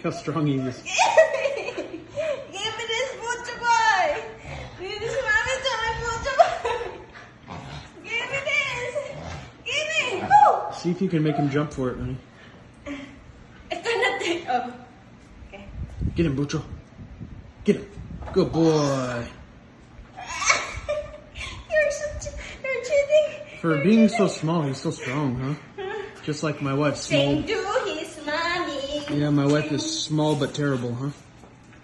how strong he is. Give me this butcher boy. This is mommy time, butcher boy. Give me this. Give me. Woo. See if you can make him jump for it, honey. I cannot take. Oh. Okay. Get him, Bucho. Get him. Good boy. You're cheating. For being so small, he's so strong, huh? Just like my wife, small. Sing to his mommy. Yeah, my wife is small but terrible, huh?